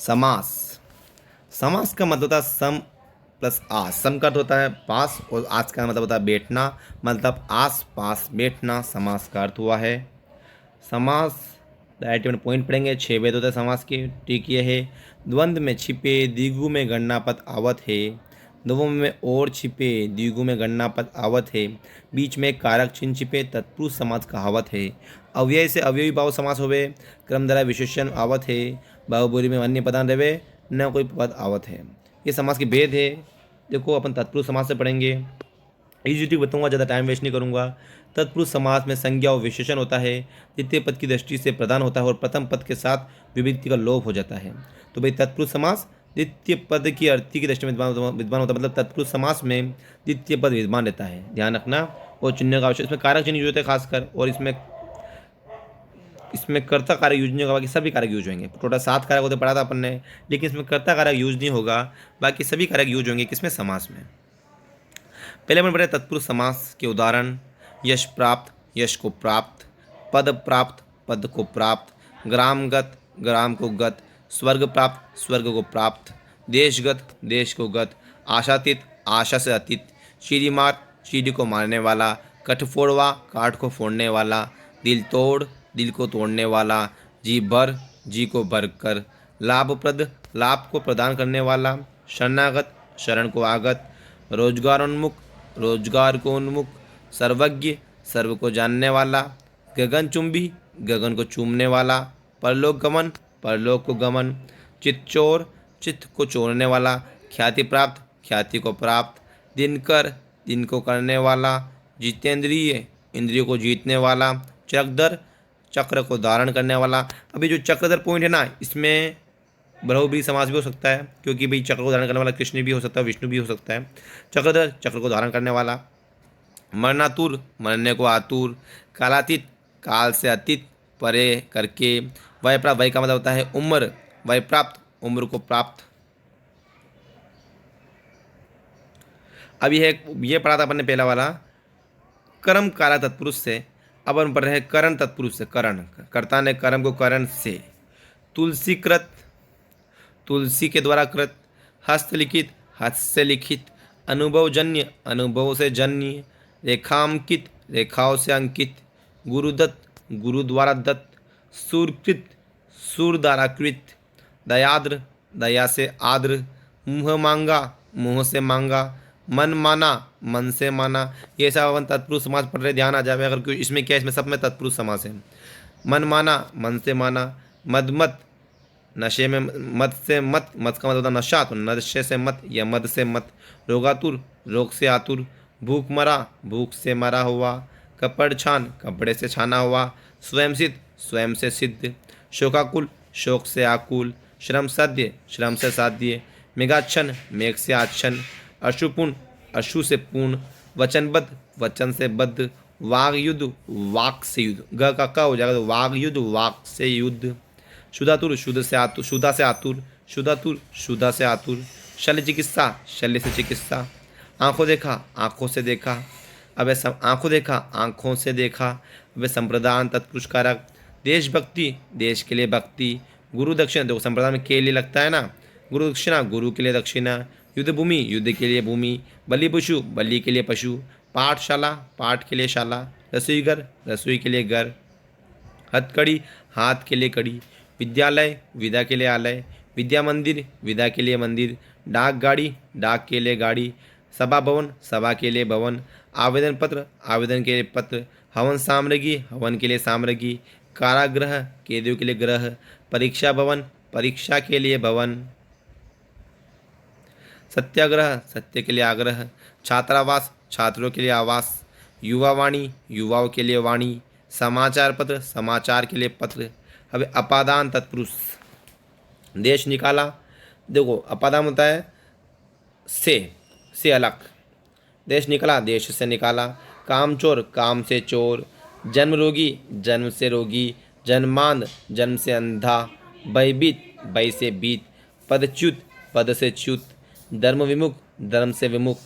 समास। समास का मतलब होता है सम प्लस आस। सम का अर्थ होता है पास और आस का मतलब होता है बैठना, मतलब आस पास बैठना समास का अर्थ हुआ है। समास डायरेक्ट में पॉइंट पढ़ेंगे। 6 भेद होते हैं समास के। ठीक ये है, द्वंद्व में छिपे द्विगु में गणनापद आवत है। द्वंद्व में और छिपे द्विगु में गणनापद आवत है। बीच में कारक चिन्ह छिपे तत्पुरुष समास कहावत है। अव्यय से अव्ययी भाव समास होवे, क्रम द्वारा विशेषण आवत है। बहुबोरी में अन्य पदान रहे न कोई पद आवत है। ये समास के भेद है। देखो अपन तत्पुरुष समास से पढ़ेंगे। इजी बताऊंगा, ज़्यादा टाइम वेस्ट नहीं करूंगा। तत्पुरुष समास में संज्ञा और विशेषण होता है, द्वितीय पद की दृष्टि से प्रधान होता है और प्रथम पद के साथ विभक्ति का लोप हो जाता है। तो भाई तत्पुरुष समास द्वितीय पद की अर्थी की दृष्टि में विद्वान होता है, मतलब तत्पुरुष समास में द्वितीय पद विद्वान रहता है, ध्यान रखना। और चिन्ह का आवश्यक, इसमें कारक चिन्ह यूज होते हैं खासकर, और इसमें इसमें कर्ता कारक यूज नहीं होगा, बाकी सभी कारक यूज होंगे। टोटल 7 कारक होते पढ़ा था अपन ने, लेकिन इसमें कर्ता कारक यूज नहीं होगा, बाकी सभी कारक यूज होंगे किसमें, समास में। पहले अपन पढ़े तत्पुरुष समास के उदाहरण। यश प्राप्त, यश को प्राप्त। पद प्राप्त, पद को प्राप्त। ग्रामगत, ग्राम को गत। स्वर्ग प्राप्त, स्वर्ग को प्राप्त। देशगत, देश को गत। आशातीत, आशा से अतीत। सीढ़ीमार, सीढ़ी को मारने वाला। कठफोड़वा, काठ को फोड़ने वाला। दिल तोड़, दिल को तोड़ने वाला। जी भर, जी को भर कर। लाभप्रद, लाभ को प्रदान करने वाला। शरणागत, शरण को आगत। रोजगारोन्मुख, रोजगार को उन्मुख। सर्वज्ञ, सर्व को जानने वाला। गगनचुंबी, गगन को चूमने वाला। परलोक गमन, परलोक को गमन। चित्तचोर, चित्त को चोरने वाला। ख्याति प्राप्त, ख्याति को प्राप्त। दिनकर, दिन को करने वाला। जितेंद्रिय, इंद्रियों को जीतने वाला। चक्रधर, चक्र को धारण करने वाला। अभी जो चक्रधर पॉइंट है ना, इसमें बहुब्रीहि समास भी हो सकता है, क्योंकि भाई चक्र को धारण करने वाला कृष्ण भी हो सकता है, विष्णु भी हो सकता है। चक्रधर, चक्र को धारण करने वाला। मरणातुर, मरने को आतुर। कालातीत, काल से अतीत परे करके। वय प्राप्त, वय का मतलब होता है उम्र। वय प्राप्त, उम्र को प्राप्त। अब ये पढ़ा था अपन ने पहला वाला कर्म काला तत्पुरुष से। अब हम पढ़ रहे हैं करण तत्पुरुष से। करण, कर्ता ने कर्म को करण से। तुलसी कृत, तुलसी के द्वारा कृत। हस्तलिखित, हस्त से लिखित। अनुभवजन्य, अनुभव से जन्य। रेखांकित, रेखाओं से अंकित। गुरुदत्त, गुरु द्वारा दत्त। सुरकृत, सुर द्वारा कृत। दयाद्र, दया से आद्र। मुँह मांगा, मुँह से मांगा। मन माना, मन से माना। ये सब अपन तत्पुरुष समास पढ़ रहे, ध्यान आ जाए अगर कोई इसमें क्या है, इसमें सब में तत्पुरुष समास है। मन माना, मन से माना। मदमत, नशे में, मद से मत, मत का मतलब होता है नशा, तो नशे से मत या मद से मत। रोगातुर, रोग से आतुर। भूख मरा, भूख से मरा हुआ। कपड़ छान, कपड़े से छाना हुआ। स्वयं सिद्ध, स्वयं से सिद्ध। शोकाकुल, शोक से आकुल। श्रम साध्य, श्रम से साध्य। मेघाच्छन, मेघ से आच्छन। अशुपूर्ण, अशु से पूर्ण। वचनबद्ध, वचन से बद्ध। वाग युद्ध, वाक से युद्ध। ग का क हो जाएगा तो वाग युद्ध, वाक से युद्ध। शुदातुर, शुद्ध से आतुर, शुदा से आतुर। शुदातुर, शुदा से आतुर। शल्य चिकित्सा, शल्य से चिकित्सा। आंखों देखा, आंखों से देखा। अब आंखों देखा, आंखों से देखा। अब संप्रदान तत्पुरुष कारक। देशभक्ति, देश के लिए भक्ति। गुरु दक्षिणा, देखो संप्रदान में के लिए लगता है ना। गुरु दक्षिणा, गुरु के लिए दक्षिणा। युद्ध भूमि, युद्ध के लिए भूमि। बलि पशु, बलि के लिए पशु। पाठशाला, पाठ के लिए शाला। रसोई घर, रसोई के लिए घर। हथकड़ी, हाथ के लिए कड़ी। विद्यालय, विद्या के लिए आलय। विद्या मंदिर, विद्या के लिए मंदिर। डाक गाड़ी, डाक के लिए गाड़ी। सभा भवन, सभा के लिए भवन। आवेदन पत्र, आवेदन के लिए पत्र। हवन साम्राज्ञी, हवन के लिए साम्राज्ञी। कारागृह, कैदियों के लिए गृह। परीक्षा भवन, परीक्षा के लिए भवन। सत्याग्रह, सत्य के लिए आग्रह। छात्रावास, छात्रों के लिए आवास। युवा वाणी, युवाओं के लिए वाणी। समाचार पत्र, समाचार के लिए पत्र। अब अपादान तत्पुरुष। देश निकाला, देखो अपादान होता है से अलग। देश निकाला, देश से निकाला। कामचोर, काम से चोर। जन्म रोगी, जन्म से रोगी। जन्मांध, जन्म से अंधा। भयभीत, भय से बीत। पदच्युत, पद से च्युत। धर्म विमुख, धर्म से विमुख।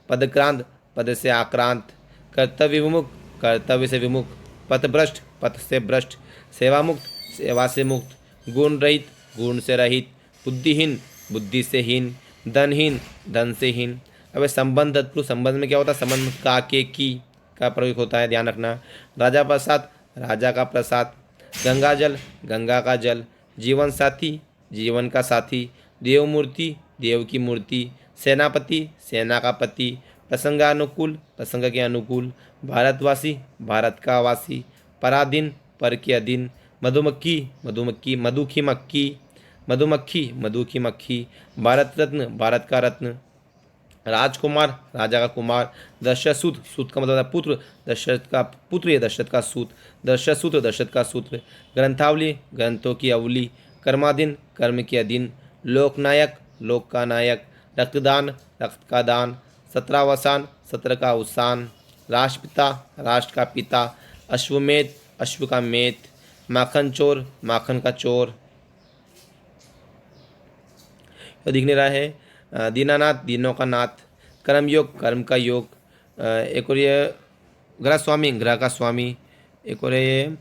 पदक्रांत, पद से आक्रांत। कर्तव्य विमुख, कर्तव्य से विमुख। पथभ्रष्ट, पथ से भ्रष्ट। सेवा मुक्त, सेवा से मुक्त। गुण रहित, गुण से रहित। बुद्धिहीन, बुद्धि से हीन, धनहीन, धन से हीन। अब संबंध तत्पुरुष, संबंध में क्या होता है? संबंध का, के, की का प्रयोग होता है, ध्यान रखना। राजा प्रसाद, राजा का प्रसाद। गंगा जल, गंगा का जल। जीवन साथी, जीवन का साथी। देव मूर्ति, देव की मूर्ति। सेनापति, सेना का पति। प्रसंगानुकूल, प्रसंग के अनुकूल। भारतवासी, भारत का वासी। पराधीन, पर के अधीन। मधुमक्खी, मधुमक्खी, मधु की मक्खी। मधुमक्खी, मधु की मक्खी। भारत रत्न, भारत का रत्न। राजकुमार, राजा का कुमार। दशरथ सूत, सूत का मतलब है पुत्र, दशरथ का पुत्र या दशरथ का सूत। दशरथ सूत्र, दशरथ का सूत्र। ग्रंथावली, ग्रंथों की अवली। कर्माधीन, कर्म के अधीन। लोकनायक, लोक का नायक। रक्तदान, रक्त का दान। सत्रावसान, सत्र का अवसान। राष्ट्रपिता, राष्ट्र का पिता। अश्वमेध, अश्व का मेध। माखन चोर, माखन का चोर। तो दिखने रहा है दीनानाथ, दीनों का नाथ। कर्मयोग, कर्म का योग। एक और ये ग्रह स्वामी, ग्रह का स्वामी। एक और ये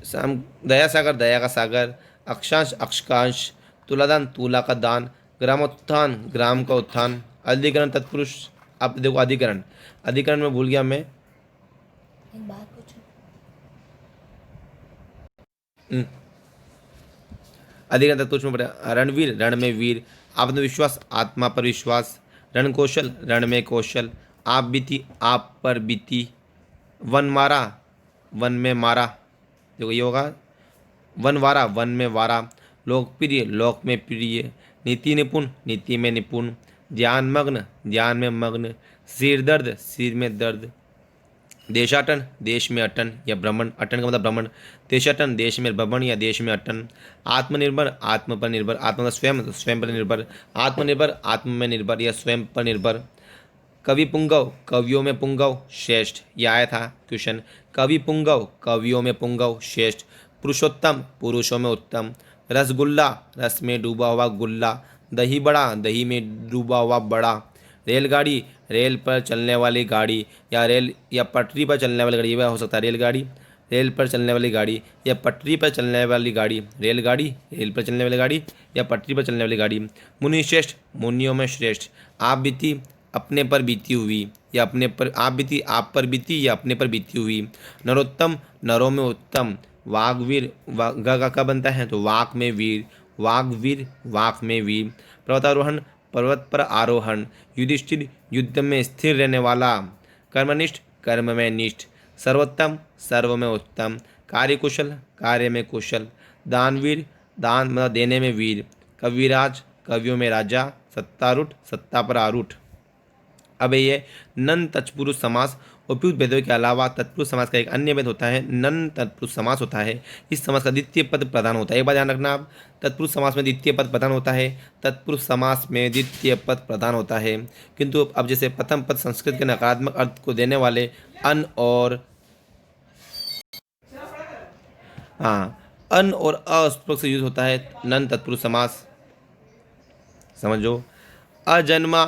शाम, दया सागर, दया का सागर। अक्षांश, अक्षकांश। तुलादान, तुला का दान। ग्रामोत्थान, ग्राम का उत्थान। अधिकरण तत्पुरुष, अब देखो अधिकरण, अधिकरण में भूल गया मैं। एक बात पूछूं? अधिकरण तत्पुरुष में पढ़ा रणवीर, रण में वीर। आत्मविश्वास, आत्मा पर विश्वास। रण कौशल, रण में कौशल। आप बीती, आप पर बीती। वन मारा, वन में मारा। देखो ये होगा वन वारा, वन में वारा। लोकप्रिय, लोक में प्रिय। नीति निपुण, नीति में निपुण। ध्यान मग्न, ध्यान में मग्न। सिर दर्द, सिर में दर्द। देशाटन, देश में अटन या भ्रमण, अटन का मतलब भ्रमण। देशाटन, देश में भ्रमण या देश में अटन। आत्मनिर्भर, आत्म पर निर्भर, आत्म का स्वयं, तो स्वयं पर निर्भर। आत्मनिर्भर, आत्म में निर्भर या स्वयं पर निर्भर। कवि पुंगव, कवियों में पुंगव श्रेष्ठ, यह आया था क्वेश्चन। कवि पुंगव, कवियों में पुंगव श्रेष्ठ। पुरुषोत्तम, पुरुषों में उत्तम। रसगुल्ला, रस में डूबा हुआ गुल्ला। दही बड़ा, दही में डूबा हुआ बड़ा। रेलगाड़ी, रेल पर चलने वाली गाड़ी या रेल या पटरी पर चलने वाली गाड़ी, यह हो सकता है रेलगाड़ी। रेल पर चलने वाली गाड़ी या पटरी पर चलने वाली गाड़ी। रेलगाड़ी, रेल पर चलने वाली गाड़ी या पटरी पर चलने वाली गाड़ी। मुनि श्रेष्ठ, मुनियों में श्रेष्ठ। आप बीती, अपने पर बीती हुई या अपने पर, आप बीती, आप पर बीती या अपने पर बीती हुई। नरोत्तम, नरों में उत्तम। वाघवीर, ग का बनता है तो वाक में वीर। वाघवीर, वाक में वीर। पर्वतारोहण, पर्वत पर आरोहण। युधिष्ठिर, युद्ध में स्थिर रहने वाला। कर्मनिष्ठ, कर्म में निष्ठ। सर्वोत्तम, सर्व में उत्तम। कार्यकुशल, कार्य में कुशल। दानवीर, दान मतलब देने में वीर। कविराज, कवियों में राजा। सत्तारूढ़, सत्ता पर आरूढ़। अब ये नन तत्पुरुष समास। उपयुक्त भेदों के अलावा तत्पुरुष समास का एक अन्य भेद होता है, नन तत्पुरुष समास होता है। इस समास का द्वितीय पद प्रधान होता है। एक बार ध्यान रखना आप, तत्पुरुष समास में द्वितीय पद प्रधान होता है, तत्पुरुष समास में द्वितीय पद प्रधान होता है। किंतु अब जैसे प्रथम पद संस्कृत के नकारात्मक अर्थ को देने वाले अन और अन और अस्पृक से यूज होता है नन तत्पुरुष समास। समझो, अजन्मा,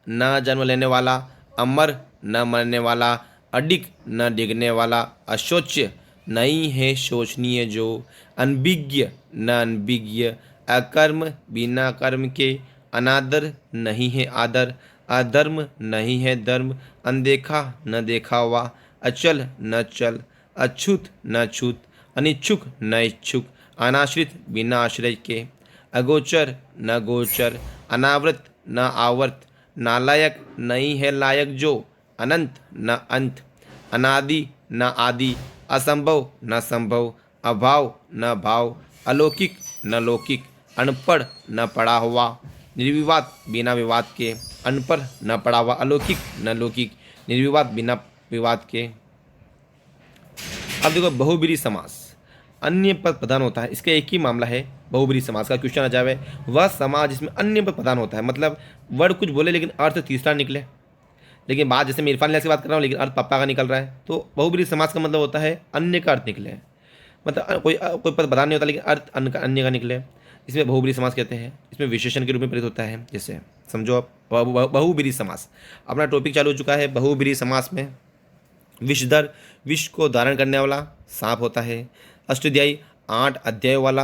न जन्म लेने वाला। अमर, न मरने वाला। अडिग, न डिगने वाला। अशोच्य, नहीं है शोचनीय जो। अनभिज्ञ, न अनभिज्ञ। अकर्म, बिना कर्म के। अनादर, नहीं है आदर। अधर्म, नहीं है धर्म। अनदेखा, न देखा हुआ। अचल, न चल। अछूत, न छूत। अनिच्छुक, न इच्छुक। अनाश्रित, बिना आश्रय के। अगोचर, न गोचर। अनावृत, न आवर्त। नालायक, नहीं है लायक जो। अनंत, न अंत। अनादि, न आदि। असंभव, न संभव। अभाव, न भाव। अलौकिक, न लौकिक। अनपढ़, न पढ़ा हुआ। निर्विवाद, बिना विवाद के। अनपढ़, न पढ़ा हुआ। अलौकिक, न लौकिक। निर्विवाद, बिना विवाद के। अब देखो बहुब्रीहि समास, अन्य पद प्रधान होता है। इसका एक ही मामला है, बहुब्रीहि समास का क्वेश्चन आ जाए वह समास जिसमें अन्य पद प्रधान होता है, मतलब वर्ड कुछ बोले लेकिन अर्थ तीसरा निकले। लेकिन बात जैसे मैं इरफान लिया से बात कर रहा हूँ लेकिन अर्थ पापा का निकल रहा है, तो बहुब्रीहि समास का मतलब होता है अन्य का अर्थ निकले। मतलब कोई पद प्रधान नहीं होता लेकिन अर्थ अन्य का निकले, इसमें बहुब्रीहि समास कहते हैं। इसमें विशेषण के रूप में प्रयुक्त होता है। जैसे समझो आप बहुब्रीहि समास, अपना टॉपिक चालू हो चुका है। बहुब्रीहि समास में विषधर, विष को धारण करने वाला सांप होता है। अष्टाध्यायी, 8 अध्यायों वाला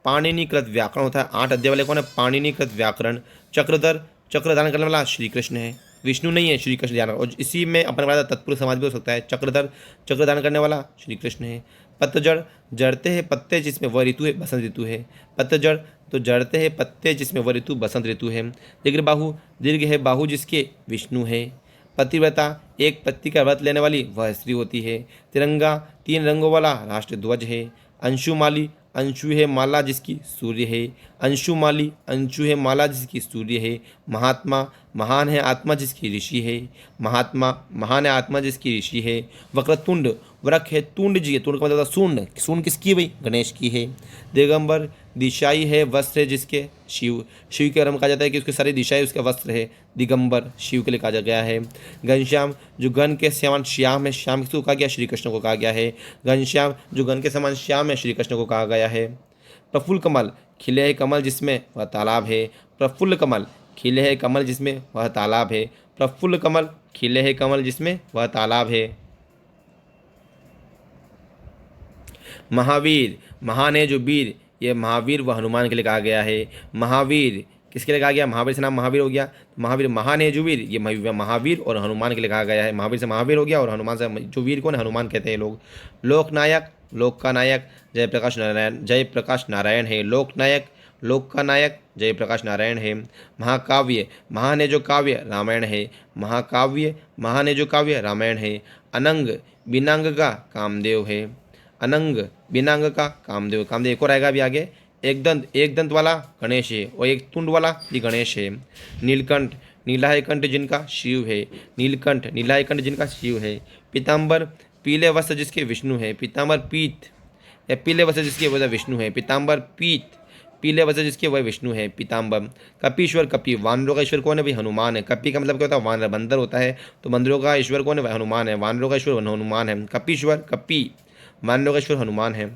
पाणिनिकृत व्याकरण होता है। 8 अध्याय वाले कौन है? पाणिनिकृत व्याकरण। चक्रधर, चक्र धारण करने वाला श्री कृष्ण है, विष्णु नहीं है, श्री कृष्ण ध्यान रखो। और इसी में अपन पढ़ा था तत्पुरुष समाज भी हो सकता है। चक्रधर, चक्र धारण करने वाला श्री कृष्ण है। पतझड़, जड़ते हैं पत्ते जिसमें वह ऋतु है, बसंत ऋतु है। पतझड़ तो जड़ते हैं पत्ते जिसमें वह ऋतु बसंत ऋतु है। दीर्घ बाहु, दीर्घ है बाहु जिसके, विष्णु है। पतिव्रता, एक पत्ती का व्रत लेने वाली वह स्त्री होती है। तिरंगा, 3 रंगों वाला राष्ट्र ध्वज है। अंशुमाली, अंशु है माला जिसकी सूर्य है। अंशुमाली, अंशु है माला जिसकी सूर्य है। महात्मा, महान है आत्मा जिसकी ऋषि है। महात्मा, महान है आत्मा जिसकी ऋषि है। वक्रतुंड, वृक है तुंड जी, तुंड का मतलब होता है सूंड, सूंड किसकी है भाई? गणेश की है। दिगंबर, दिशाई है वस्त्र है जिसके, शिव, शिव के रम कहा जाता है कि उसके सारी दिशाएं उसका वस्त्र है। दिगंबर शिव के लिए कहा गया है। घनश्याम, जो घन के समान श्याम है, श्याम किसको कहा गया? श्री कृष्ण को कहा गया है। घनश्याम, जो घन के समान श्याम है, श्री कृष्ण को कहा गया है। प्रफुल्ल कमल, खिले है कमल जिसमें वह तालाब है। प्रफुल्ल कमल, खिले है कमल जिसमें वह तालाब है। प्रफुल्ल कमल, खिले है कमल जिसमें वह तालाब है। महावीर, महान है जो वीर, ये महावीर व हनुमान के लिए कहा गया है। महावीर किसके लिए कहा गया? महावीर से नाम महावीर हो गया। तो महावीर, महान है जो वीर, ये महावीर और हनुमान के लिए कहा गया है। महावीर से महावीर हो गया और हनुमान से जो वीर कौन है? हनुमान कहते हैं लोग। लोकनायक, लोक का नायक जयप्रकाश नारायण, जयप्रकाश नारायण है। लोकनायक, लोक का नायक जयप्रकाश नारायण है। महाकाव्य, महान है जो काव्य, रामायण है। महाकाव्य, महान है जो काव्य, रामायण है। अनंग, बिनांग का कामदेव है। अनंग, बिनांग का कामदेव, कामदेव एक और आएगा अभी आगे। एक दंत वाला गणेश है और एक तुंड वाला भी गणेश है। नीलकंठ, नीला है कंठ जिनका शिव है। नीलकंठ, नीला है कंठ जिनका शिव है। पीताम्बर, पीले वस्त्र जिसके विष्णु है। पीताम्बर पीत या पीले वस्त्र जिसके वह विष्णु है। पीताम्बर पीत, पीले वस्त्र जिसके वह विष्णु है। पीताम्बर। कपीश्वर, कपि, वानरों का ईश्वर कौन है भाई? हनुमान है। कपि का मतलब क्या होता है? वानर, बंदर होता है। तो बंदरों का ईश्वर कौन है? वह हनुमान है। वानरों का ईश्वर हनुमान है। कपीश्वर, कपि, वानरों का ईश्वर हनुमान है।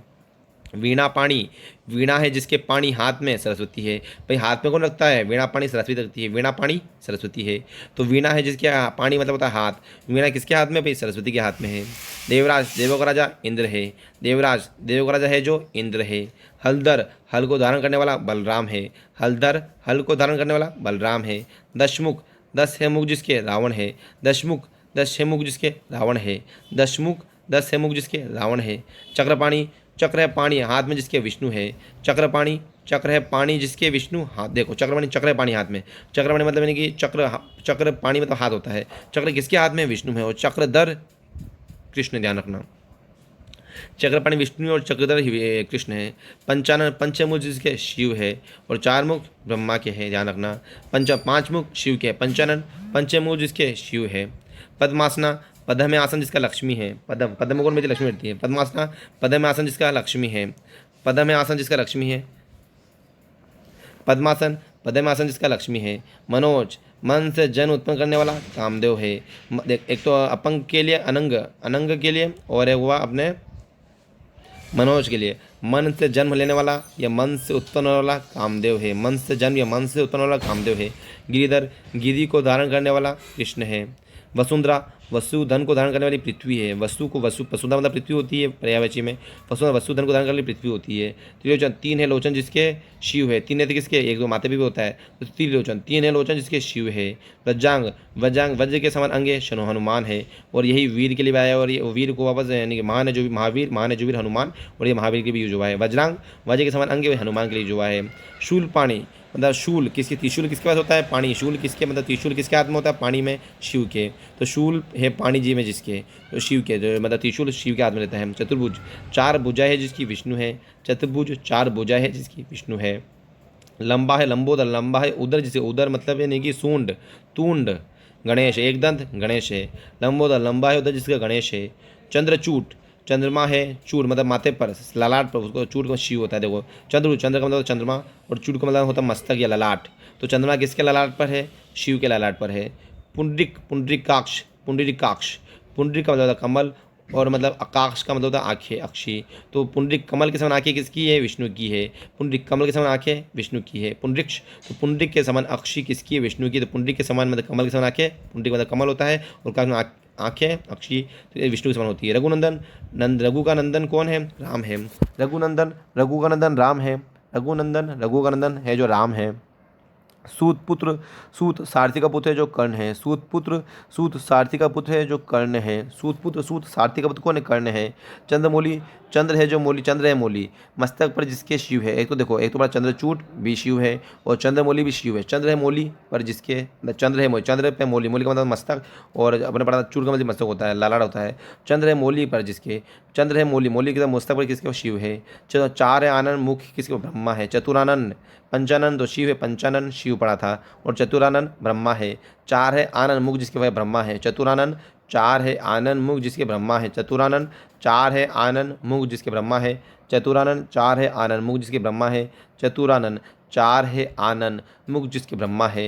वीणा पाणी, वीणा है जिसके पाणी हाथ में, सरस्वती है। भाई हाथ में कौन रखता है? वीणा पाणी सरस्वती रखती है। वीणा पाणी सरस्वती है। तो वीणा है जिसके पाणी मतलब होता है हाथ। वीणा किसके हाथ में? भाई सरस्वती के हाथ में है। देवराज, देवों का राजा इंद्र है। देवराज, देवों का राजा है जो इंद्र है। हलधर, हल को धारण करने वाला बलराम है। हलधर, हल को धारण करने वाला बलराम है। दशमुख, 10 है मुख जिसके रावण है। दशमुख, 10 है मुख जिसके रावण है। दशमुख, 10 है मुख जिसके रावण है। चक्रपाणी, चक्र है पानी हाथ में जिसके विष्णु है। चक्रपाणी, चक्र है पानी जिसके विष्णु हाथ, देखो चक्रपाणी, चक्र है पानी हाथ में। चक्रपाणी मतलब यानी कि चक्र पानी मतलब हाथ होता है। चक्र किसके हाथ में? विष्णु है। और चक्रधर कृष्ण, ध्यान रखना। चक्रपाणी विष्णु और चक्रधर कृष्ण है। पंचानन, पंचमुख जिसके शिव है और 4 मुख ब्रह्मा के हैं, ध्यान रखना। 5 मुख शिव के। पंचानन, पंचमुख जिसके शिव है। पद्मासना, पद्म में आसन जिसका लक्ष्मी है। पद्म, पद्म में कौन बैठी? लक्ष्मी बैठती है। पद्मासना, पद्म में आसन जिसका लक्ष्मी है। पद्म में आसन जिसका लक्ष्मी है। पद्मासन, पद्म में आसन जिसका लक्ष्मी है। मनोज, मन से जन उत्पन्न करने वाला कामदेव है। देख, एक तो अपंग के लिए अनंग, अनंग के लिए, और एक हुआ अपने मनोज के लिए। मन से जन्म लेने वाला या मन से उत्पन्न होने वाला कामदेव है। मन से जन्म या मन से उत्पन्न वाला कामदेव है। गिरिधर, गिरि को धारण करने वाला कृष्ण है। वसुंधरा, वसु धन को धारण करने वाली पृथ्वी है। वसु को वसुंधरा मतलब पृथ्वी होती है पर्यायवाची में। वसुंधरा, वसु धन को धारण करने वाली पृथ्वी होती है। त्रिलोचन, 3 है लोचन जिसके शिव है। 3 है किसके? 1-2 माथे पे भी होता है। तो त्रिलोचन, 3 है लोचन जिसके शिव है। वज्रांग, वज्रांग वज्र के समान अंग शनो हनुमान है। और यही वीर के लिए आया और ये वीर को वापस यानी कि महान है जो महावीर, महान है जो वीर हनुमान, और ये महावीर के भी युवा है। वज्रांग, वज्र के समान अंग हनुमान के लिए युवा है। शूल पाणी, मतलब शूल किसकी? त्रिशूल किसके पास होता है? पानी। शूल किसके? मतलब त्रिशूल किसके हाथ में होता है? पानी में, शिव के। तो शूल है पानी जी में जिसके, तो शिव के, जो मतलब त्रिशूल शिव के हाथ में रहता है। चतुर्भुज, 4 भुजा है जिसकी विष्णु है। चतुर्भुज, 4 भुजा है जिसकी विष्णु है। लंबा है लंबोदर, लंबा है उदर जिसे, उदर मतलब यानी कि सूंड, तूंड गणेश, एक दंत गणेश है। लंबोदर, लंबा है उदर जिसका गणेश है। चंद्रचूट, चंद्रमा है, चूड़ मतलब माथे पर, ललाट पर, उसको चूड़ का शिव होता है। देखो चंद्र, चंद्र का मतलब चंद्रमा और चूड़ का मतलब होता है मस्तक या ललाट। तो चंद्रमा किसके ललाट पर है? शिव के ललाट पर है। पुंडरिक, पुंडरिकाक्ष, पुंडरिकाक्ष, पुंडरिक का मतलब होता है कमल, और मतलब आकाश का मतलब होता है आँखें, अक्षी। तो पुंडरिक, कमल के समान आँखें किसकी है? विष्णु की है। पुंडरिक, कमल के समान आँखें विष्णु की है। पुंडरिक्ष, तो पुंडरिक के समान अक्षी किसकी है? विष्णु की। तो पुंडरिक के समान मतलब कमल के समान आँखें, पुंडरिक मतलब कमल होता है और का आँखें अक्षी, तो ये विष्णु के समान होती है। रघुनंदन, रघु का नंदन कौन है? राम है। रघुनंदन, रघु का नंदन राम है। रघुनंदन, रघु का नंदन है जो राम है। सूत पुत्र, सूत सारथी का पुत्र है जो कर्ण है। सूत पुत्र, सूत सारथी का पुत्र है जो कर्ण है। सूत पुत्र, सूत सारथी का पुत्र कौन है? कर्ण है। चंद्रमौली, चंद्र है जो मौली, चंद्र है मौली, मस्तक पर जिसके शिव है। एक तो देखो, एक तो बड़ा चंद्रचूट भी शिव है और चंद्रमौली भी शिव है। चंद्र है मौली पर जिसके, चंद्र है मौली, चंद्र पे मौली, मौली का मतलब मस्तक, और अपने पढ़ा चूट का मतलब मस्तक होता है, लालाड़ होता है। चंद्र है मौली पर जिसके, चंद्र है मौली, मौली के मस्तक पर किसके? शिव है। चार है आनंद, मुख किसके? ब्रह्मा है। चतुरानंद, पंचानंद तो शिव है, पंचानंद शिव पड़ा था, और चतुरानंद ब्रह्मा है। चार है आनंद मुख जिसके वह ब्रह्मा है। चतुरानंद, चार है आनंद मुख जिसके ब्रह्मा है। चतुरानंद, चार है आनंद मुख जिसके ब्रह्मा है। चतुरानंद, चार है आनंद मुख जिसके ब्रह्मा है। चतुरानंद, चार है आनंद मुख जिसके ब्रह्मा है।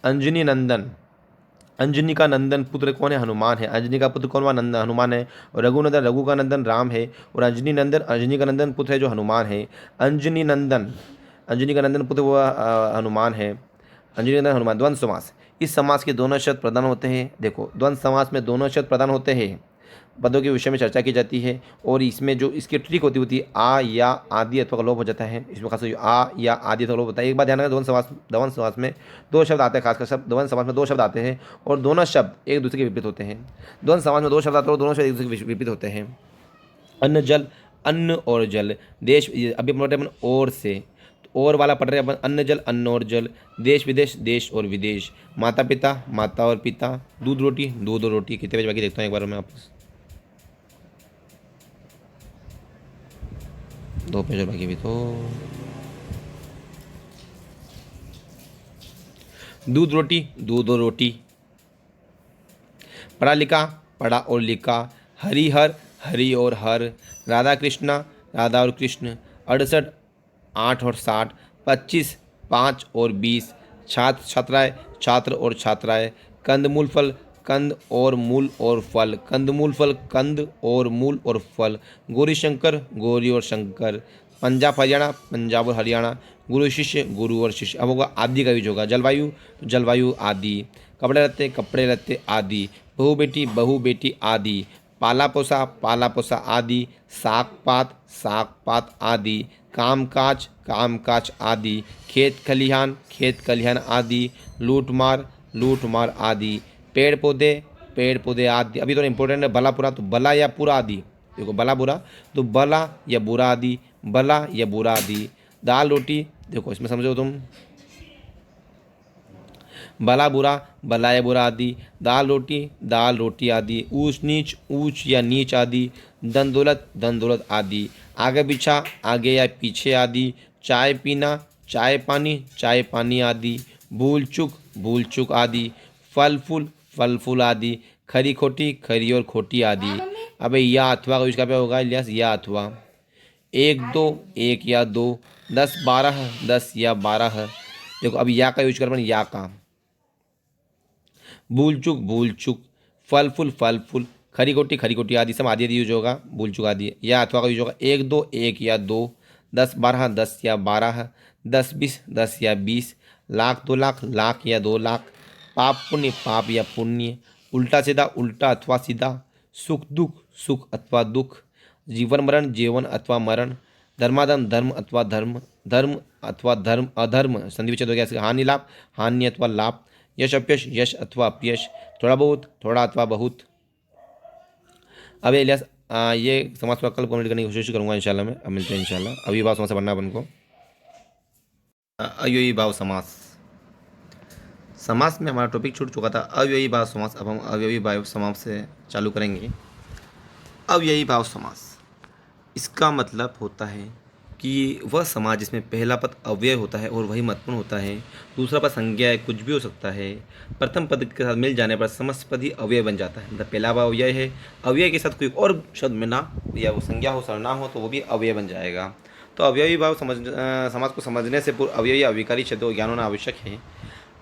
अंजनी नंदन, अंजनी का नंदन पुत्र कौन है? हनुमान है। अंजनी का पुत्र कौन हुआ? नंदन, हनुमान है। और रघुनंदन, रघु का नंदन राम है। और अंजनी नंदन, अंजनी का नंदन पुत्र है जो हनुमान है। अंजनी नंदन, अंजनी का नंदन पुत्र हुआ हनुमान है। अंजनी नंदन हनुमान। द्वंद्व समास, इस समास के दोनों शब्द प्रधान होते हैं। देखो, द्वंद्व समास में दोनों शब्द प्रधान होते हैं, पदों के विषय में चर्चा की जाती है, और इसमें जो इसकी ट्रिक होती है, आ या आदि अथवा का लोप हो जाता है। इसमें खास आ या आदि अथवा लोप होता है। एक बात ध्यान रखना, द्वंद्व समास में दो शब्द आते हैं, खासकर शब्द द्वंद्व समास में दो शब्द आते हैं, और दोनों शब्द एक दूसरे के विपरीत होते हैं। द्वंद्व समास में दो शब्द आते हैं और दोनों शब्द एक दूसरे के विपरीत होते हैं। अन्न जल, अन्न और जल। देश, अभी अपन अपन और से, तो और वाला पढ़ रहे हैं अपन, अन्न जल, अन्न और जल। देश विदेश, देश और विदेश। माता पिता, माता और पिता। दूध रोटी, दूध और रोटी। कितने पेज बाकी देखता हूँ एक बार मैं वापस, 2 पेज और बाकी भी तो। दूध रोटी, दूध और रोटी। पढ़ा लिखा, पढ़ा और लिखा। हरिहर, हरि और हर। राधा कृष्णा, राधा और कृष्ण। 68, 8 और 60। 25, 5 और 20। छात्र, छात्राएँ, छात्र और छात्राएँ। कंदमूल फल, कंद और मूल और फल। कंदमूल फल, कंद और मूल और फल। गौरी शंकर, गौरी और शंकर। पंजाब हरियाणा, पंजाब और हरियाणा। गुरु शिष्य, गुरु और शिष्य। अब होगा आदि का यूज होगा। जलवायु, तो जलवायु आदि। कपड़े लत्ते, कपड़े लत्ते आदि। बहू बेटी, बहू बेटी आदि। पाला पोसा आदि। साग पात आदि। काम काज आदि। खेत खलिहान आदि। लूट मार आदि। पेड़ पौधे आदि। अभी थोड़ा इंपॉर्टेंट है, भला बुरा, तो भला या पूरा आदि। देखो, भला बुरा, तो भला या बुरा आदि, भला या बुरा आदि। दाल रोटी, देखो इसमें समझो तुम, भला बुरा, भला या बुरा आदि। दाल रोटी आदि। ऊंच या नीच आदि। धन दौलत आदि। आगे पीछा, आगे या पीछे आदि। चाय पीना, चाय पानी आदि। भूल चूक आदि। फल फूल आदि। खरी और खोटी आदि। अबे या अथवा का यूज क्या होगा इलियास? या अथवा। एक दो, एक या दो। 10 12, 10 या 12। देखो, अब या का यूज कर, या का। भूल चूक। फल फूल। खरी खोटी आदि, सब आदि यूज होगा। भूल चूक आदि या अथवा का यूज होगा। एक दो, एक या दो। 10 12, 10 या 12। 10 20, 10 या 20। लाख 2 लाख, लाख या 2 लाख। पाप या पुण्य। उल्टा अथवा सीधा। सुख अथवा दुख। जीवन अथवा मरण। धर्म अथवा धर्म अधर्म। संधि विच्छेद हो गया। हानि अथवा लाभ। यश अथवा अपयश। थोड़ा अथवा बहुत। अब इलियास, ये समाज पर कल कमेंट करने की कोशिश करूंगा इंशाल्लाह मैं। अब मिलते हैं इंशाल्लाह। अविभाव समास से पढ़ना अपन को। अव्ययी भाव समास। समास में हमारा टॉपिक छूट चुका था अव्ययी भाव समास। अब हम अव्ययी भाव समास से चालू करेंगे। अव्ययी भाव समास, इसका मतलब होता है कि वह समास जिसमें पहला पद अव्यय होता है और वही महत्वपूर्ण होता है, दूसरा पद संज्ञा है, कुछ भी हो सकता है, प्रथम पद के साथ मिल जाने पर समस्त पद ही अव्यय बन जाता है। मतलब पहला पद अव्यय है, अव्यय के साथ कोई और शब्द मिलना या वो संज्ञा हो सर्वनाम हो तो वो भी अव्यय बन जाएगा। तो अव्ययी भाव समास को समझने से पूर्व अव्ययी अविकारी शब्दों का ज्ञान होना आवश्यक है।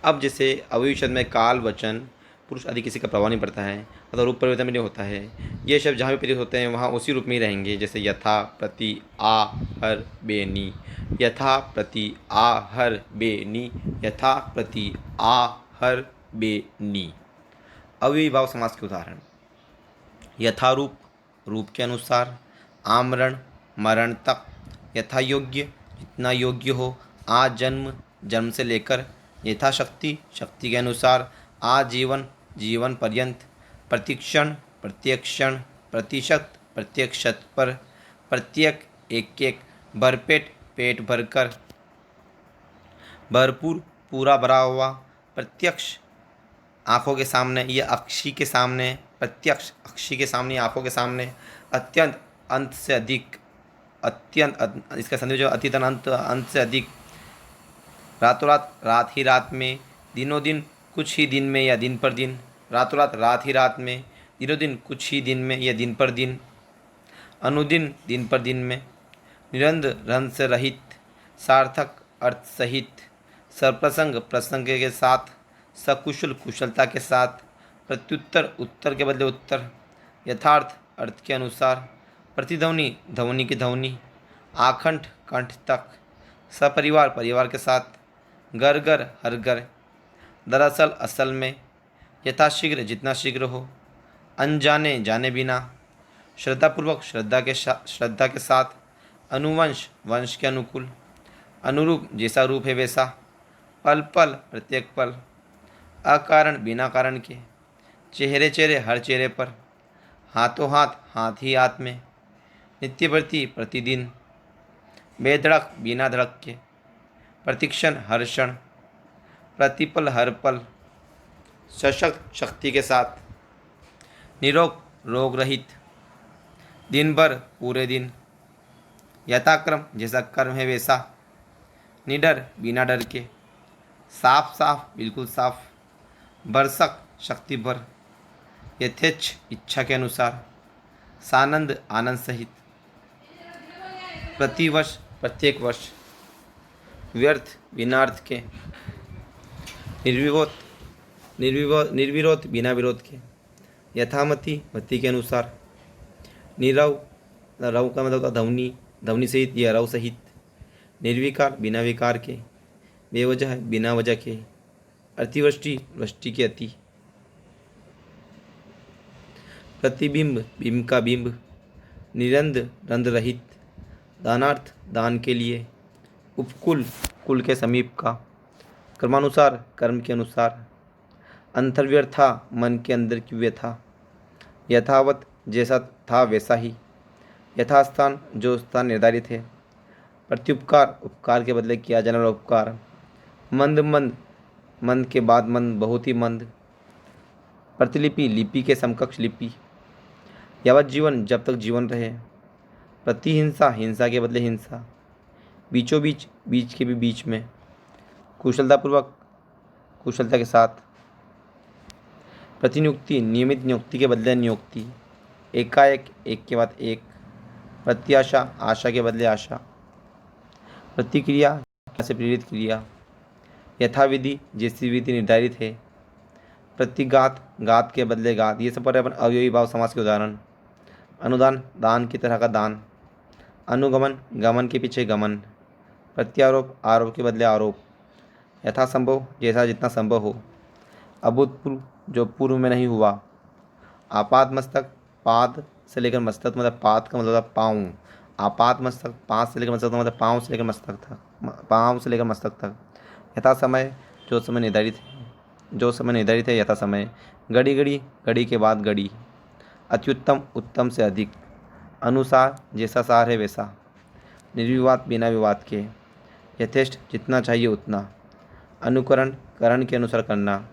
अब जैसे अव्ययी शब्द में काल, वचन, पुरुष आदि किसी का प्रभाव नहीं पड़ता है, अथवा रूप परिवर्तन भी नहीं होता है। ये शब्द जहाँ भी प्रयुक्त होते हैं वहाँ उसी रूप में ही रहेंगे। जैसे यथा, प्रति, आ, हर, बेनी। यथा, प्रति, आ, हर, बेनी। यथा, प्रति, आ, हर, बेनी। अव्ययी भाव समास के उदाहरण: यथारूप, रूप के अनुसार। आमरण, मरण तक। यथा योग्य, जितना योग्य हो, आज जन्म जन्म से लेकर यथाशक्ति शक्ति के अनुसार आजीवन जीवन पर्यंत, प्रतिक्षण प्रत्येक क्षण, प्रतिशत प्रत्येक शत पर, प्रत्येक एक एक, भरपेट पेट भरकर, भरपूर पूरा भरा हुआ, प्रत्यक्ष आँखों के सामने, ये अक्षी के सामने, प्रत्यक्ष अक्षी के सामने, आँखों के सामने, अत्यंत अंत से अधिक, इसका संदेश जो अतीत अंत अंत से अधिक, रातों रात रात ही रात में, दिनों दिन कुछ ही दिन में या दिन पर दिन, रातों रात ही रात में, दिनों दिन कुछ ही दिन में या दिन पर दिन, अनुदिन दिन पर दिन में, निरंतर रंग से रहित, सार्थक अर्थ सहित, सरप्रसंग प्रसंग के साथ, सकुशल कुशलता के साथ, प्रत्युत्तर उत्तर के बदले उत्तर, यथार्थ अर्थ के अनुसार, प्रतिध्वनि ध्वनि की ध्वनि, आखंड कंठ तक, सपरिवार परिवार के साथ, घर घर हर घर, दरअसल असल में, यथाशीघ्र जितना शीघ्र हो, अनजाने जाने बिना, श्रद्धापूर्वक श्रद्धा के साथ, अनुवंश वंश के अनुकूल, अनुरूप जैसा रूप है वैसा, पल पल प्रत्येक पल, अकारण बिना कारण के, चेहरे चेहरे हर चेहरे पर, हाथों हाथ हाथ ही हाथ में, नित्यवर्ती प्रतिदिन, बेधड़क बिना धड़क के, प्रतिक्षण हर क्षण, प्रतिपल हर पल, सशक्त शक्ति के साथ, निरोग रोग रहित, दिन भर पूरे दिन, यथाक्रम जैसा कर्म है वैसा, निडर बिना डर के, साफ साफ बिल्कुल साफ, भरसक शक्ति भर, यथेच्छ इच्छा के अनुसार, सानंद आनंद सहित, प्रतिवर्ष प्रत्येक वर्ष, व्यर्थ बिना अर्थ के, निर्विरोध बिना विरोध के, यथामति मति के अनुसार, निरव रव का मतलब होता ध्वनि ध्वनि सहित या रव सहित, निर्विकार बिना विकार के, बेवजह बिना वजह के, अतिवृष्टि वृष्टि के अति, प्रतिबिंब बिंब का बिंब, निरंद रंध्र रहित, दानार्थ दान के लिए, उपकुल कुल के समीप का, कर्मानुसार कर्म के अनुसार, अंतर्व्यर्था मन के अंदर की व्यथा, यथावत जैसा था वैसा ही, यथास्थान जो स्थान निर्धारित है, प्रत्युपकार उपकार के बदले किया जाने वाला उपकार, मंद मंद मंद के बाद मंद बहुत ही मंद, प्रतिलिपि लिपि के समकक्ष लिपि, यावत जीवन जब तक जीवन रहे, प्रतिहिंसा हिंसा के बदले हिंसा, बीचों बीच बीच के भी बीच में, कुशलतापूर्वक कुशलता के साथ, प्रतिनियुक्ति नियमित नियुक्ति के बदले नियुक्ति, एकाएक एक के बाद एक, प्रत्याशा आशा के बदले आशा, प्रतिक्रिया से प्रेरित क्रिया, यथाविधि जैसी विधि निर्धारित है, प्रतिघात घात के बदले घात, ये सब पर अपन अवयवी भाव समास के उदाहरण, अनुदान दान की तरह का दान, अनुगमन गमन के पीछे गमन, प्रत्यारोप आरोप के बदले आरोप, यथासंभव जैसा जितना संभव हो, अभूतपूर्व जो पूर्व में नहीं हुआ, आपात मस्तक पाद से लेकर मस्तक मतलब पाद का मतलब पाँव, आपात मस्तक पाँव से लेकर मस्तक मतलब पाँव से लेकर मस्तक तक, पाँव से लेकर मस्तक तक, यथा समय जो समय निर्धारित है, जो समय निर्धारित है यथा समय, घड़ी घड़ी घड़ी के बाद घड़ी, अत्युत्तम उत्तम से अधिक, अनुसार जैसा सार है वैसा, निर्विवाद बिना विवाद के, यथेष्ट जितना चाहिए उतना, अनुकरण करण के अनुसार करना,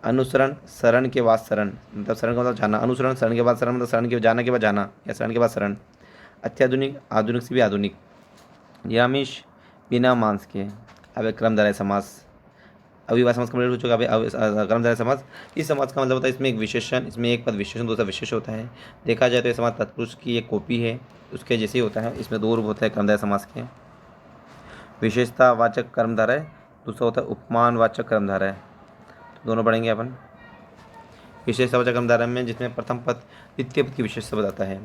अनुसरण शरण के बाद शरण मतलब शरण का मतलब जाना, अनुसरण शरण के बाद शरण मतलब शरण के जाने के बाद जाना या शरण के बाद शरण, अत्याधुनिक आधुनिक से भी आधुनिक, निरामिष बिना मांस के, अब क्रमधारय समास, अविवाह समास कंप्लीट हो चुका है। अभी क्रमधारय समास, इस समास का मतलब होता है इसमें एक विशेषण, इसमें एक पद विशेषण दूसरा विशेष होता है। देखा जाए तो ये समास तत्पुरुष की एक कॉपी है, उसके जैसे ही होता है। इसमें दो रूप होते हैं क्रमधारय समास के, विशेषतावाचक कर्मधारय, दूसरा होता है उपमानवाचक कर्मधारय। तो दोनों पढ़ेंगे अपन। विशेषतावाचक कर्मधारय में जिसमें प्रथम पद द्वितीय पद की विशेषता बताता है।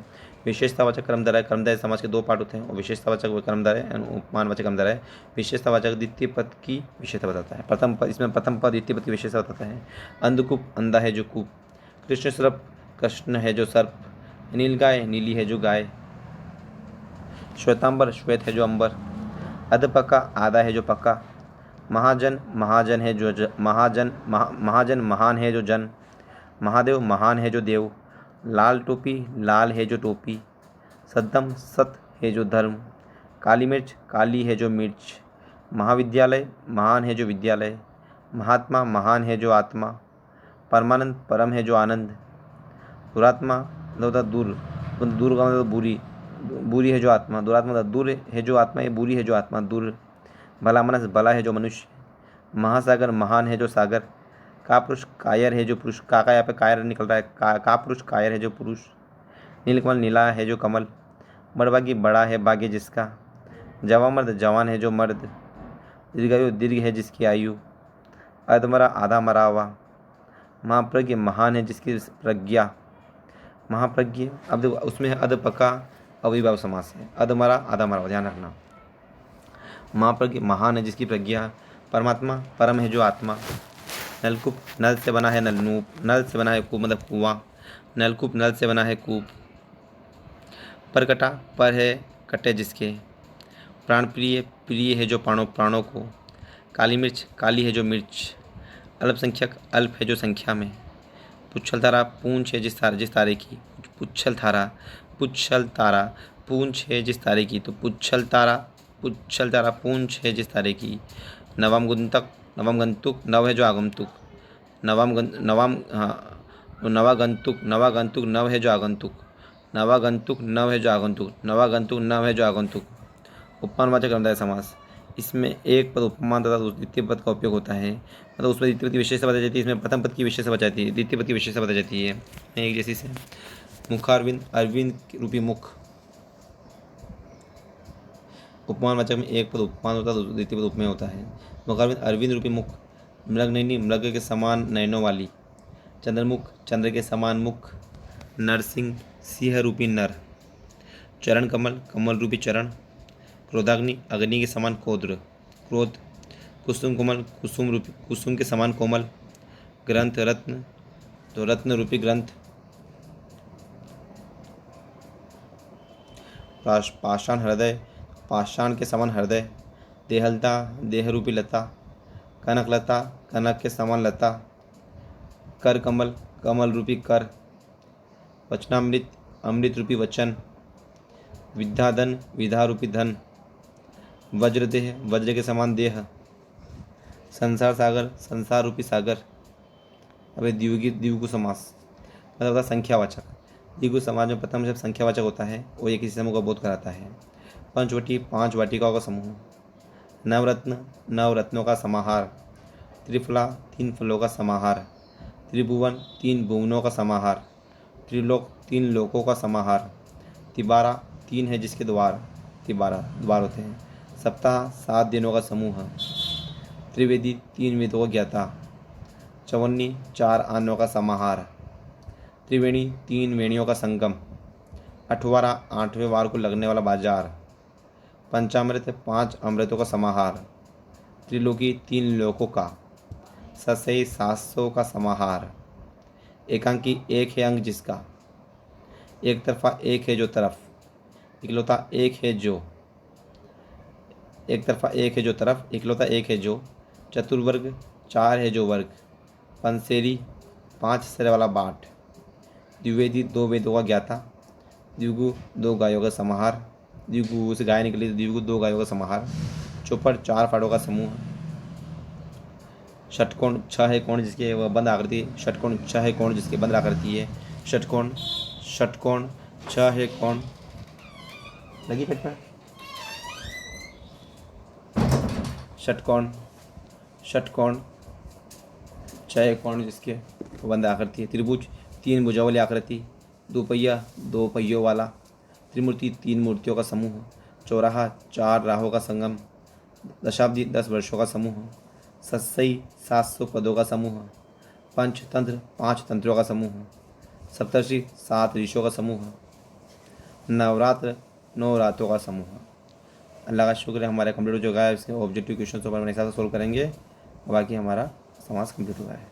विशेषतावाचक कर्मधारय कर्मधारय समास के दो पार्ट होते हैं और विशेषतावाचक कर्मधारय उपमानवाचक कर्मधारय विशेषतावाचक द्वितीय पद की विशेषता बताता है। प्रथम पद, इसमें प्रथम पद द्वितीय पद की विशेषता बताता है। अंधकूप अंधा है जो कूप, कृष्ण सर्प कृष्ण है जो सर्प, नील गाय नीली है जो गाय, श्वेतांबर श्वेत है जो अंबर, अध पक्का आधा है जो पक्का। महाजन महाजन है जो महाजन महान है जो जन। महादेव महान है जो देव। लाल टोपी लाल है जो टोपी। सद्धम सत है जो धर्म। काली मिर्च काली है जो मिर्च। महाविद्यालय महान है जो विद्यालय। महात्मा महान है जो आत्मा। परमानंद परम है जो आनंद। दुरात्मा मतलब दूर, दूर का मतलब बुरी, बुरी है जो आत्मा। दुरात्मा मतलब दूर है जो आत्मा, ये बुरी है जो आत्मा दूर। भला मानस भला है जो मनुष्य। महासागर महान है जो सागर। का पुरुष कायर है जो पुरुष। का यहाँ पे कायर निकल रहा है। का पुरुष कायर है जो पुरुष। नीलकमल नीला है जो कमल। बड़भागी बड़ा है भाग्य जिसका। जवान मर्द जवान है जो मर्द। दीर्घायु दीर्घ है जिसकी आयु। अधमरा आधा मरा हुआ। महाप्रज्ञ महान है जिसकी प्रज्ञा। महाप्रज्ञ अब देखो उसमें है अध पका अविभाव समास है। अधमरा आधा मरा हुआ, ध्यान रखना। महाप्रज्ञ महान है जिसकी प्रज्ञा। परमात्मा परम है जो आत्मा। नलकूप नल से बना है नलनूप। नल से बना है कूप मतलब कुआं। नलकूप नल से बना है कूप। परकटा पर है कटे जिसके। प्राण प्रिय प्रिय है जो प्राणों को। काली मिर्च काली है जो मिर्च। अल्पसंख्यक अल्प है जो संख्या में। पुच्छल तारा पूंछ है जिस तारे की। पुच्छल तारा पूंछ है जिस तारे की, तो पुच्छल तारा पूंछ है जिस तारे की। नवम गंतुक नव है जो आगंतुक। नवागंतुक नव है जो आगंतुक। नवागंतुक नव है जो आगंतुक। उपमानवाचक कर्मधारय समास। इसमें एक पद उपमान तथा द्वितीय पद का उपयोग होता है। मतलब उसमें द्वितीय पद की विशेषता बताई जाती है, इसमें प्रथम पद की विशेषता बताई जाती है, द्वितीय पद की विशेषता बताई जाती है। एक जैसी से मुखारविंद अरविंद रूपी मुख। उपमानवाचक में एक पद उपमान होता है, द्वितीय पद उपमेय होता है। मुखारविंद अरविंद रूपी मुख। मृगनयनी मृग के समान नयनों वाली। चंद्रमुख चंद्र के समान मुख। नरसिंह सिंह रूपी नर। चरण कमल कमल रूपी चरण। क्रोधाग्नि अग्नि के समान क्रोध। कुसुम कोमल कुसुम के समान कोमल। ग्रंथ रत्न तो रत्न रूपी ग्रंथ। पाषाण हृदय पाषाण के समान हृदय। देहलता देह रूपी लता। कनकलता कनक के समान लता। कर कमल कमल रूपी कर। वचनामृत अमृत रूपी वचन। विद्याधन विधा रूपी धन। वज्रदेह वज्र के समान देह। संसार सागर संसार रूपी सागर। अब द्विगु समास मतलब होता है संख्यावाचक। द्विगु समाज में प्रथम जब संख्यावाचक होता है वो एक किसी समूह का बोध कराता है। पंचवटी 5 वाटिकाओं का समूह। नवरत्न नवरत्नों का समाहार। त्रिफला 3 फलों का समाहार। त्रिभुवन 3 भुवनों का समाहार। त्रिलोक 3 लोकों का समाहार। तिबारा 3 है जिसके द्वार द्वार होते हैं। सप्ताह 7 दिनों का समूह। त्रिवेदी 3 वेदों का ज्ञाता। चवन्नी 4 आनों का समाहार। त्रिवेणी 3 वेणियों का संगम। अठवारा 8वें वार को लगने वाला बाजार। पंचामृत 5 अमृतों का समाहार। त्रिलोकी 3 लोकों का। ससई 700 का समाहार। एकांकी 1 है अंग जिसका। एक तरफा 1 है जो तरफ। इकलौता 1 है जो। एक तरफा 1 है जो तरफ। इकलौता 1 है जो। चतुर्वर्ग 4 है जो वर्ग। पंसेरी 5 सिरे वाला बाट। द्विवेदी 2 वेदों का ज्ञाता। द्विगु 2 गायों का समाहार। द्विगु से गाय निकली तो द्विगु 2 गायों का समाहार। चौपड़ 4 फाड़ों का समूह। षटकोण 6 है कोण जिसके वह बंद आकृति। षटकोण 6 है कोण जिसके बंद आकृति है। षटकोण 6 है कोण लगी पेट में। षटकोण 6 है कोण जिसके बंद आकृति है। त्रिभुज 3 भुजाओं वाली आकृति। दोपहिया 2 पहियों वाला। त्रिमूर्ति 3 मूर्तियों का समूह। चौराहा 4 राहों का संगम। दशाब्दी 10 वर्षों का समूह। सत्सई 700 पदों का समूह। पंचतंत्र 5 तंत्रों का समूह। सप्तर्षि 7 ऋषियों का समूह। नवरात्र 9 रातों का समूह। अल्लाह का शुक्र है हमारे कंप्लीट हो चुका है। इसके ऑब्जेक्टिव क्वेश्चन पर अपने हिसाब से सोल्व करेंगे। बाकी हमारा समास कंप्लीट हुआ है।